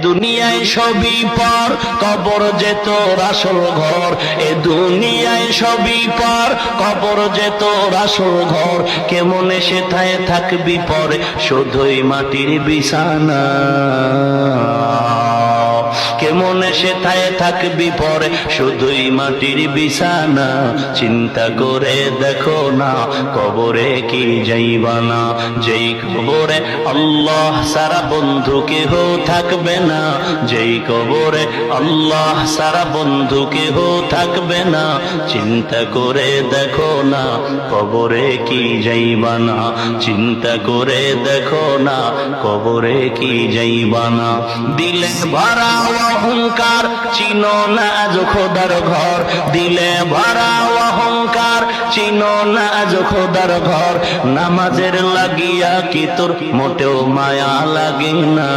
দুনিয়ায় সবই পর, কবর যে তোর আসল ঘর। এ দুনিয়ায় সবই পর, কবর যে তোর আসল ঘর। কেমনে সেথায় থাকবি পরে, শুধুই মাটির বিছানা। কেমনে সেথায় থাকবি পরে, শুধুই মাটির বিছানা। চিন্তা করে দেখো না, কবরে কি যাইবা না। যেই কবরে আল্লাহ সারা বন্ধু কেহ থাকবে না। যেই কবরে আল্লাহ সারা বন্ধু কেহ থাকবে না। চিন্তা করে দেখো না, কবরে কি যাইবা না। চিন্তা করে দেখো না, কবরে কি যাইবা না। দিলে ভরা অহংকার, চিনো না আজ খোদার ঘর। দিলে ভরা অহংকার, চিনো না আজ খোদার ঘর। নামাজের লাগিয়া কি তোর মোটেও মায়া লাগে না।